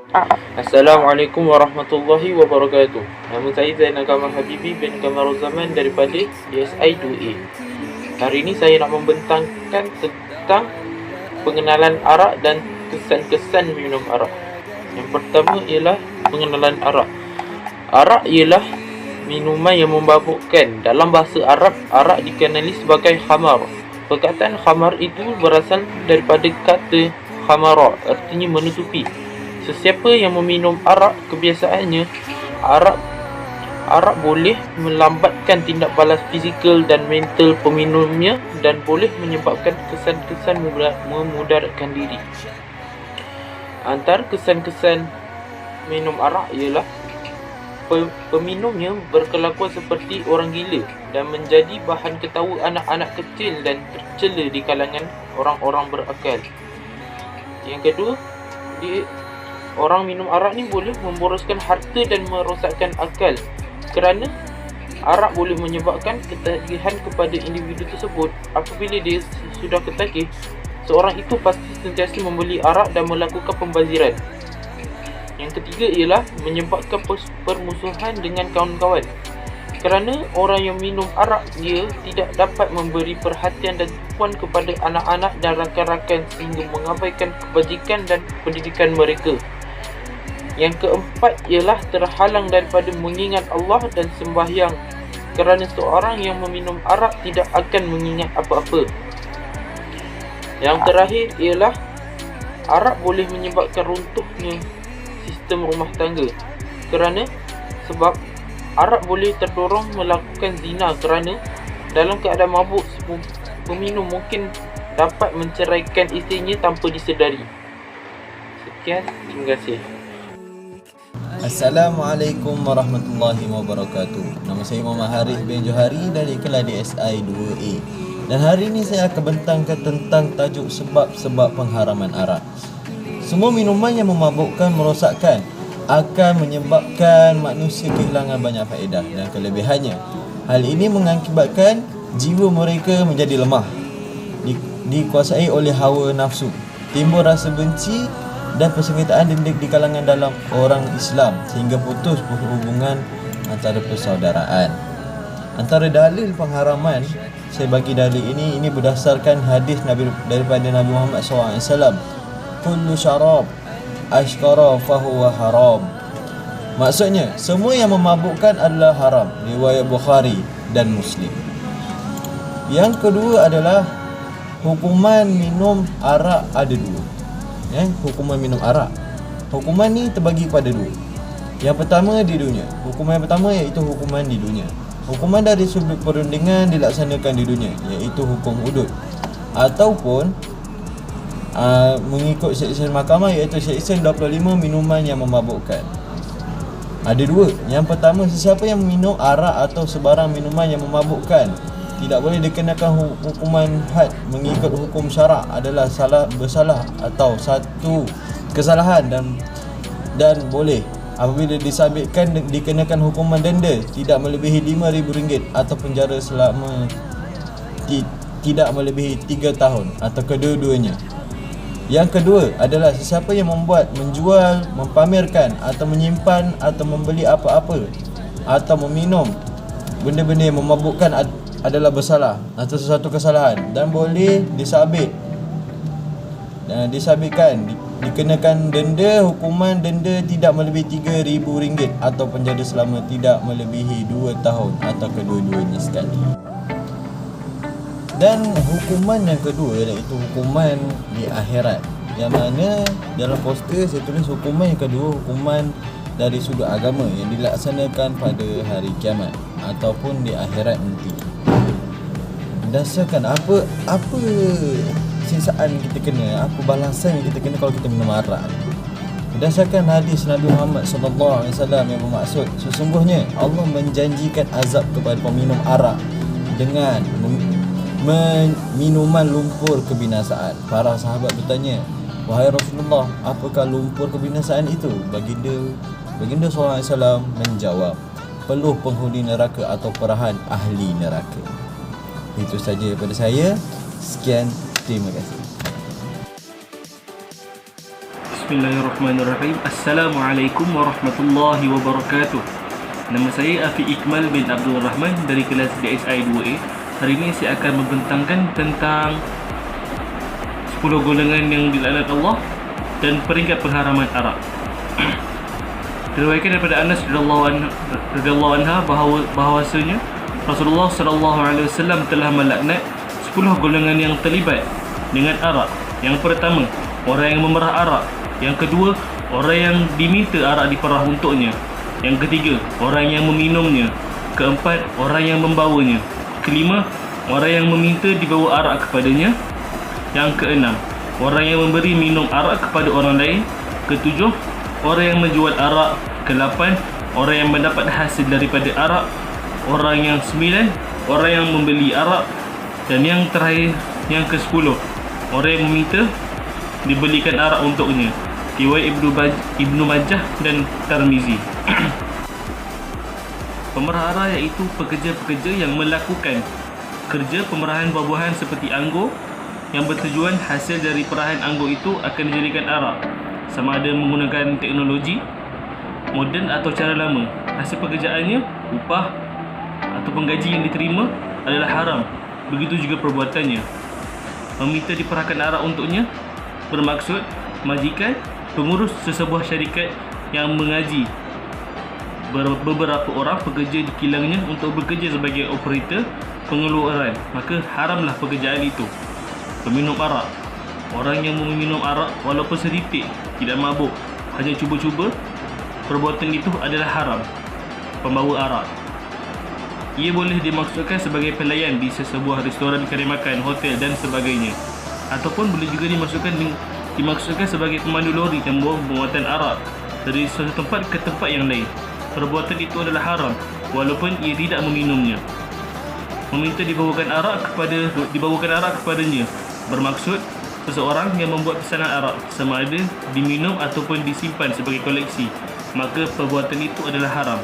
Assalamualaikum warahmatullahi wabarakatuh. Nama saya Zainal Kamal Habibi bin Kamaruzaman daripada DSI 2A. Hari ini saya nak membentangkan tentang pengenalan arak dan kesan-kesan minum arak. Yang pertama ialah pengenalan arak. Arak ialah minuman yang memabukkan. Dalam bahasa Arab, arak dikenali sebagai khamar. Perkataan khamar itu berasal daripada kata khamara, artinya menutupi. Sesiapa yang meminum arak, kebiasaannya arak boleh melambatkan tindak balas fizikal dan mental peminumnya dan boleh menyebabkan kesan-kesan memudaratkan diri. Antara kesan-kesan minum arak ialah peminumnya berkelakuan seperti orang gila dan menjadi bahan ketawa anak-anak kecil dan tercela di kalangan orang-orang berakal. Yang kedua, orang minum arak ni boleh memboroskan harta dan merosakkan akal, kerana arak boleh menyebabkan ketagihan kepada individu tersebut. Apabila dia sudah ketagih, seorang itu pasti sentiasa membeli arak dan melakukan pembaziran. Yang ketiga ialah menyebabkan permusuhan dengan kawan-kawan, kerana orang yang minum arak dia tidak dapat memberi perhatian dan tumpuan kepada anak-anak dan rakan-rakan sehingga mengabaikan kebajikan dan pendidikan mereka. Yang keempat ialah terhalang daripada mengingat Allah dan sembahyang, kerana seorang yang meminum arak tidak akan mengingat apa-apa. Yang terakhir ialah arak boleh menyebabkan runtuhnya sistem rumah tangga, kerana sebab arak boleh terdorong melakukan zina, kerana dalam keadaan mabuk peminum mungkin dapat menceraikan isterinya tanpa disedari. Sekian, terima kasih. Assalamualaikum warahmatullahi wabarakatuh. Nama saya Muhammad Harith bin Johari dari kelas DSI 2A. Dan hari ini saya akan bentangkan tentang tajuk sebab-sebab pengharaman arak. Semua minuman yang memabukkan, merosakkan akan menyebabkan manusia kehilangan banyak faedah dan kelebihannya. Hal ini mengakibatkan jiwa mereka menjadi lemah, dikuasai oleh hawa nafsu, timbul rasa benci dan persengketaan di kalangan dalam orang Islam sehingga putus hubungan antara persaudaraan. Antara dalil pengharaman, saya bagi dalil ini berdasarkan hadis Nabi daripada Nabi Muhammad SAW. Kullu syarab ashkara fahuwa haram. Maksudnya, semua yang memabukkan adalah haram. Riwayat Bukhari dan Muslim. Yang kedua adalah hukuman minum arak ada dua. Hukuman minum arak. Hukuman ni terbagi pada dua. Yang pertama di dunia. Hukuman yang pertama iaitu hukuman di dunia. Hukuman dari sudut perundingan dilaksanakan di dunia, iaitu hukum hudud. Ataupun mengikut seksyen mahkamah, iaitu seksyen 25 minuman yang memabukkan. Ada dua. Yang pertama, sesiapa yang minum arak atau sebarang minuman yang memabukkan tidak boleh dikenakan hukuman had mengikut hukum syarak adalah bersalah atau satu kesalahan dan boleh apabila disabitkan dikenakan hukuman denda tidak melebihi RM5,000 atau penjara selama tidak melebihi 3 tahun atau kedua-duanya. Yang kedua adalah sesiapa yang membuat, menjual, mempamerkan atau menyimpan atau membeli apa-apa atau meminum benda-benda yang memabukkan adalah bersalah atau sesuatu kesalahan dan boleh disabitkan dikenakan denda. Hukuman denda tidak melebihi RM3,000 atau penjara selama tidak melebihi 2 tahun atau kedua-duanya sekali. Dan hukuman yang kedua iaitu hukuman di akhirat, yang mana dalam poster saya tulis hukuman yang kedua, hukuman dari sudut agama yang dilaksanakan pada hari kiamat ataupun di akhirat nanti. Berdasarkan apa siksaan kita kena, apa balasan yang kita kena kalau kita minum arak. Berdasarkan hadis Nabi Muhammad SAW yang bermaksud sesungguhnya Allah menjanjikan azab kepada peminum arak dengan minuman lumpur kebinasaan. Para sahabat bertanya, wahai Rasulullah, apakah lumpur kebinasaan itu? Baginda SAW menjawab, peluh penghuni neraka atau perahan ahli neraka. Itu saja daripada saya. Sekian, terima kasih. Bismillahirrahmanirrahim. Assalamualaikum warahmatullahi wabarakatuh. Nama saya Afiq Ikmal bin Abdul Rahman dari kelas DSI 2A. Hari ini saya akan membentangkan tentang 10 golongan yang dilaknat Allah dan peringkat pengharaman arak. Diriwayatkan daripada Anas radhiyallahu anha bahawasanya Rasulullah sallallahu alaihi wasallam telah melaknat 10 golongan yang terlibat dengan arak. Yang pertama, orang yang memerah arak. Yang kedua, orang yang diminta arak diperah untuknya. Yang ketiga, orang yang meminumnya. Keempat, orang yang membawanya. Kelima, orang yang meminta dibawa arak kepadanya. Yang keenam, orang yang memberi minum arak kepada orang lain. Ketujuh, orang yang menjual arak. Kelapan, orang yang mendapat hasil daripada arak. Orang yang sembilan, orang yang membeli arak. Dan yang terakhir, yang ke-10, orang yang meminta dibelikan arak untuknya. Riwayat Ibnu Majah dan Tirmizi. Pemerah arak iaitu pekerja-pekerja yang melakukan kerja pemerahan buah-buahan seperti anggur yang bertujuan hasil dari perahan anggur itu akan dijadikan arak, sama ada menggunakan teknologi moden atau cara lama. Hasil pekerjaannya, upah ataupun gaji yang diterima adalah haram. Begitu juga perbuatannya. Meminta diperahkan arak untuknya bermaksud majikan, pengurus sesebuah syarikat yang mengaji beberapa orang pekerja di kilangnya untuk bekerja sebagai operator pengeluaran, maka haramlah pekerjaan itu. Peminum arak, orang yang meminum arak walaupun setitik, tidak mabuk, hanya cuba-cuba, perbuatan itu adalah haram. Pembawa arak, ia boleh dimaksudkan sebagai pelayan di sesebuah restoran, kedai makan, hotel dan sebagainya, ataupun boleh juga dimaksudkan sebagai pemandu lori yang membawa muatan arak dari suatu tempat ke tempat yang lain. Perbuatan itu adalah haram walaupun ia tidak meminumnya. Meminta dibawakan arak kepadanya bermaksud seseorang yang membuat pesanan arak, sama ada diminum ataupun disimpan sebagai koleksi, maka perbuatan itu adalah haram.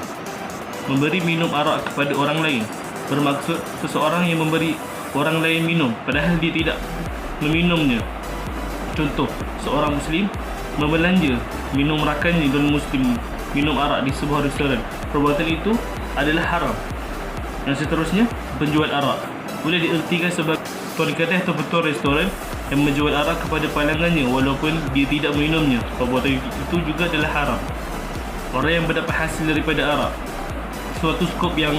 Memberi minum arak kepada orang lain bermaksud seseorang yang memberi orang lain minum padahal dia tidak meminumnya. Contoh, seorang Muslim membelanja minum rakannya non-Muslim minum arak di sebuah restoran. Perbuatan itu adalah haram. Yang seterusnya, penjual arak boleh diertikan sebagai tuan kedai atau ketua restoran yang menjual arak kepada pelanggannya walaupun dia tidak meminumnya. Perbuatan itu juga adalah haram. Orang yang mendapat hasil daripada arak, suatu skop yang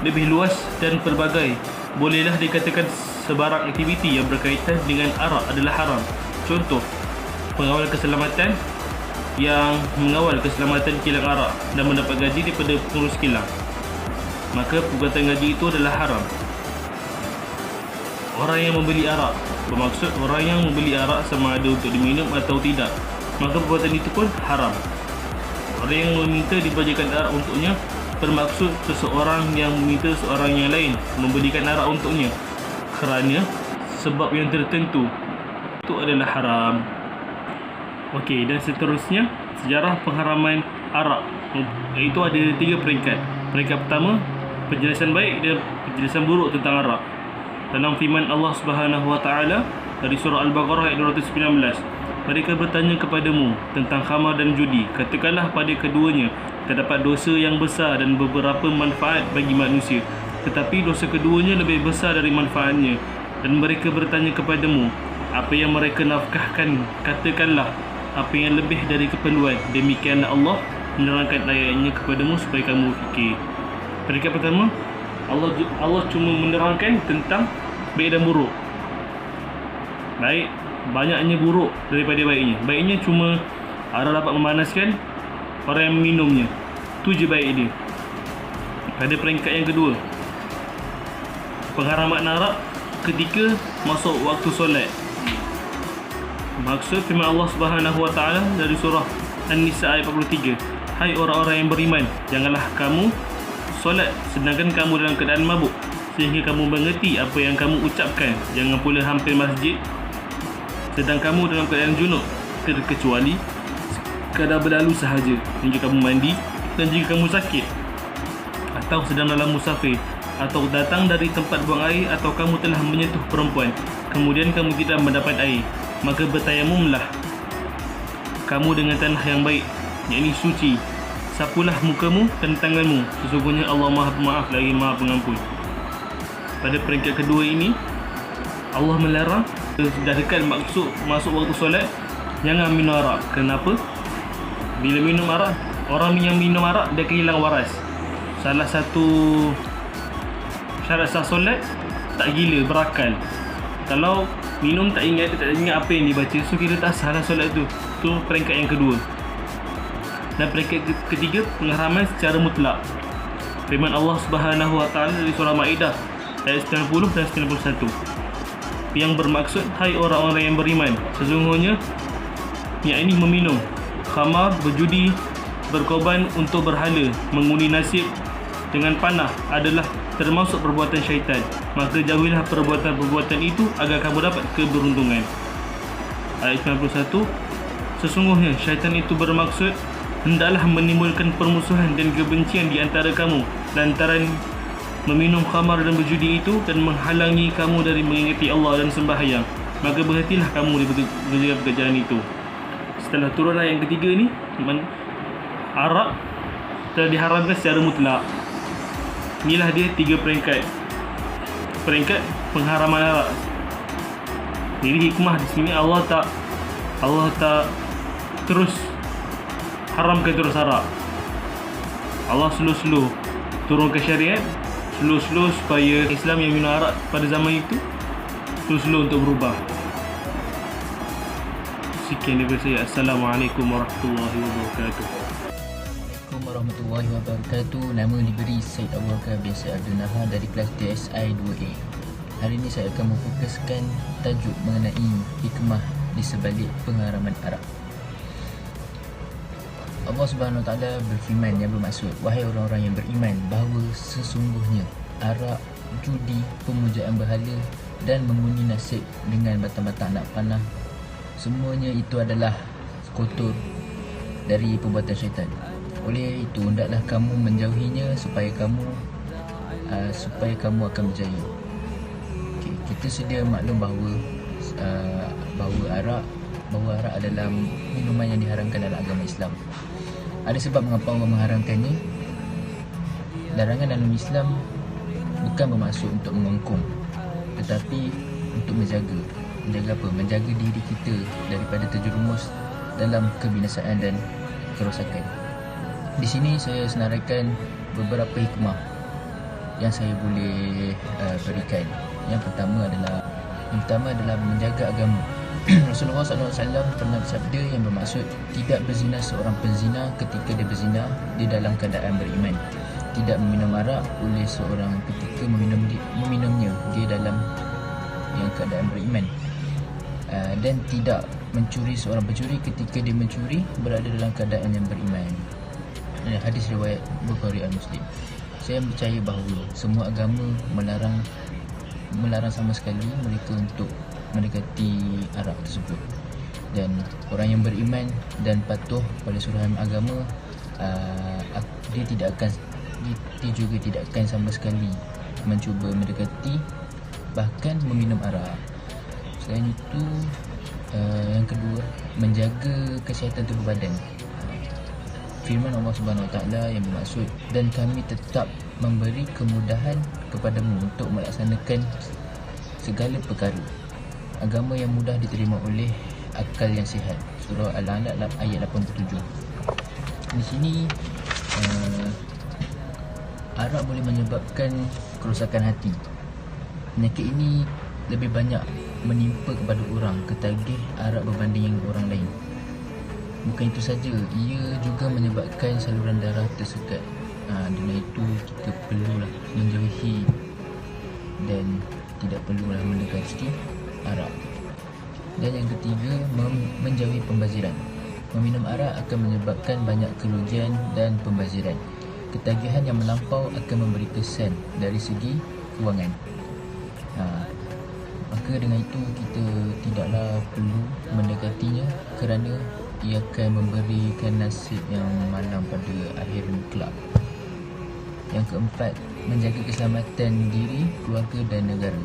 lebih luas dan pelbagai, bolehlah dikatakan sebarang aktiviti yang berkaitan dengan arak adalah haram. Contoh, pengawal keselamatan yang mengawal keselamatan kilang arak dan mendapat gaji daripada pengurus kilang, maka perbuatan gaji itu adalah haram. Orang yang membeli arak bermaksud orang yang membeli arak sama ada untuk diminum atau tidak, maka perbuatan itu pun haram. Orang yang meminta dibagikan arak untuknya bermaksud seseorang yang meminta seorang yang lain membelikan arak untuknya kerana sebab yang tertentu, itu adalah haram. Okey, dan seterusnya sejarah pengharaman arak, iaitu ada 3 peringkat. Peringkat pertama, penjelasan baik dan penjelasan buruk tentang arak. Dalam firman Allah Subhanahu Wa Taala dari surah Al-Baqarah ayat 219, mereka bertanya kepadamu tentang khamar dan judi. Katakanlah pada keduanya terdapat dosa yang besar dan beberapa manfaat bagi manusia, tetapi dosa keduanya lebih besar dari manfaatnya. Dan mereka bertanya kepadamu apa yang mereka nafkahkan. Katakanlah apa yang lebih dari keperluan. Demikianlah Allah menerangkan ayat-Nya kepadamu supaya kamu fikir. Peringkat pertama, Allah cuma menerangkan tentang baik dan buruk. Baik, banyaknya buruk daripada baiknya. Baiknya cuma arak dapat memanaskan orang yang meminumnya, itu je baik dia. Pada peringkat yang kedua, pengharaman arak ketika masuk waktu solat. Maksud firman Allah Subhanahu Wa Taala dari surah An-Nisa ayat 43, hai orang-orang yang beriman, janganlah kamu solat sedangkan kamu dalam keadaan mabuk sehingga kamu mengerti apa yang kamu ucapkan. Jangan pula hampir masjid sedang kamu dalam keadaan junub, terkecuali sekadar berlalu sahaja hingga kamu mandi, dan jika kamu sakit atau sedang dalam musafir atau datang dari tempat buang air atau kamu telah menyentuh perempuan kemudian kamu tidak mendapat air, maka bertayamumlah kamu dengan tanah yang baik, yakni suci. Sapulah mukamu dan tanganmu, sesungguhnya Allah Maha Pemaaf lagi Maha Pengampun. Pada peringkat kedua ini, Allah melarang, dah dekat masuk waktu solat, jangan minum arak. Kenapa? Bila minum arak, orang yang minum arak dia kehilang waras. Salah satu syarat sah solat, tak gila, berakal. Kalau minum tak ingat apa yang dibaca, so kira tak sah lah solat tu. Tu peringkat yang kedua. Dan peringkat ketiga, pengharaman secara mutlak. Firman Allah Subhanahu Wa Taala dari surah Maidah ayat 90 dan 91, yang bermaksud, hai orang-orang yang beriman, sesungguhnya yakni meminum khamar, berjudi, berkorban untuk berhala, mengundi nasib dengan panah adalah termasuk perbuatan syaitan. Maka jauhilah perbuatan-perbuatan itu agar kamu dapat keberuntungan. Ayat 91, sesungguhnya syaitan itu bermaksud hendaklah menimbulkan permusuhan dan kebencian di antara kamu lantaran meminum khamar dan berjudi itu, dan menghalangi kamu dari mengingati Allah dan sembahyang. Maka berhentilah kamu dari pekerjaan itu. Setelah turunlah yang ketiga ni, arak telah diharamkan secara mutlak. Inilah dia 3 peringkat pengharaman arak. Jadi hikmah di sini Allah tak terus haramkan terus arak. Allah slow-slow turunkan syariat, slow-slow supaya Islam yang minum arak pada zaman itu slow-slow untuk berubah. Sekian daripada saya. Assalamualaikum warahmatullahi wabarakatuh. Assalamualaikum warahmatullahi wabarakatuh. Nama diberi Syed Abu Bakar bin Syed Abdul Nahar dari kelas DSI 2A. Hari ini saya akan memfokuskan tajuk mengenai hikmah di sebalik pengharaman arak. Allah Subhanahu Wa Taala berfirman yang bermaksud, wahai orang-orang yang beriman, bahawa sesungguhnya arak, judi, pemujaan berhala dan mengundi nasib dengan batang-batang anak panah, semuanya itu adalah kotor dari perbuatan syaitan. Oleh itu hendaklah kamu menjauhinya supaya kamu akan berjaya. Okay, kita sedia maklum bahawa arak adalah minuman yang diharamkan dalam agama Islam. Ada sebab mengapa Allah mengharamkannya. Larangan dalam Islam bukan bermaksud untuk mengongkong, tetapi untuk menjaga apa? Menjaga diri kita daripada terjerumus dalam kebinasaan dan kerosakan. Di sini saya senaraikan beberapa hikmah yang saya boleh berikan. Yang pertama adalah menjaga agama. Rasulullah SAW pernah bersabda yang bermaksud, tidak berzina seorang penzina ketika dia berzina di dalam keadaan beriman. Tidak meminum arak oleh seorang ketika meminumnya dia dalam yang keadaan beriman. Dan tidak mencuri seorang pencuri ketika dia mencuri berada dalam keadaan yang beriman. Hadis riwayat Bukhari dan Muslim. Saya percaya bahawa semua agama melarang sama sekali mereka untuk mendekati arak tersebut. Dan orang yang beriman dan patuh pada suruhan agama, dia juga tidak akan sama sekali mencuba mendekati, bahkan meminum arak. Selain itu, yang kedua, menjaga kesihatan tubuh badan. Firman Allah Subhanahu Wa Taala yang bermaksud, dan kami tetap memberi kemudahan kepadamu untuk melaksanakan segala perkara. Agama yang mudah diterima oleh akal yang sihat. Surah Al-Alaq ayat 87. Di sini arak boleh menyebabkan kerosakan hati. Penyakit ini lebih banyak menimpa kepada orang ketagih arak berbanding orang lain. Bukan itu saja, ia juga menyebabkan saluran darah tersekat. Dengan itu kita perlulah menjauhi dan tidak perlulah mendekati arak. Dan yang ketiga, menjauhi pembaziran. Meminum arak akan menyebabkan banyak kerugian dan pembaziran. Ketagihan yang melampau akan memberi kesan dari segi kewangan. Maka dengan itu kita tidaklah perlu mendekatinya kerana ia akan memberikan nasib yang malang pada akhir kelak. Yang keempat, menjaga keselamatan diri, keluarga dan negara.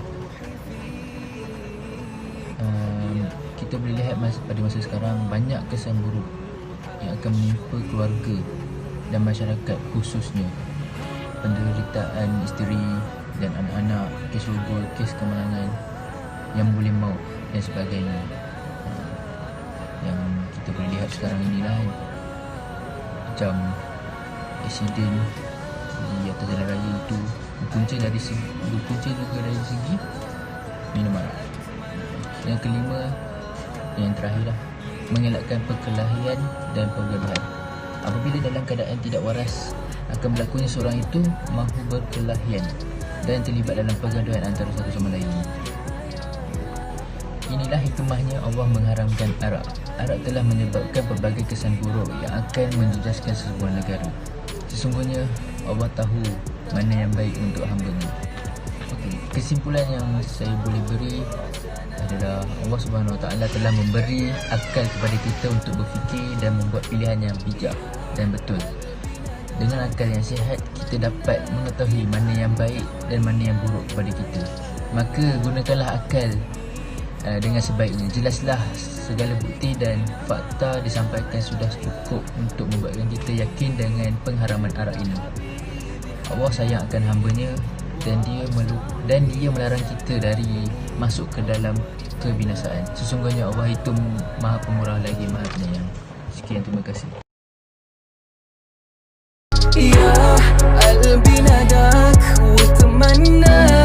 kita boleh lihat pada masa sekarang banyak kesan buruk yang akan menimpa keluarga dan masyarakat, khususnya penderitaan isteri dan anak-anak, kes rogol, kes kemalangan yang boleh maut dan sebagainya. Yang kita boleh lihat sekarang inilah macam aksiden di atas jalan raya itu berpunca juga dari segi minum arak. Yang kelima, yang terakhir lah, mengelakkan perkelahian dan pergaduhan. Apabila dalam keadaan tidak waras, akan berlakunya seorang itu mahu berkelahian dan terlibat dalam pergaduhan antara satu sama lain. Inilah hikmahnya Allah mengharamkan arak. Arak telah menyebabkan pelbagai kesan buruk yang akan menjejaskan sebuah negara. Sesungguhnya Allah tahu mana yang baik untuk hamba-Nya. Kesimpulan yang saya boleh beri adalah Allah Subhanahu Wa Taala telah memberi akal kepada kita untuk berfikir dan membuat pilihan yang bijak dan betul. Dengan akal yang sihat, kita dapat mengetahui mana yang baik dan mana yang buruk kepada kita. Maka gunakanlah akal dengan sebaiknya. Jelaslah segala bukti dan fakta disampaikan sudah cukup untuk membuatkan kita yakin dengan pengharaman arak ini. Allah sayang akan hamba-Nya dan dia melarang kita dari masuk ke dalam kebinasaan. Sesungguhnya Allah itu Maha Pemurah lagi Maha Penyayang. Sekian, terima kasih. يا قلبي نداك وتمنى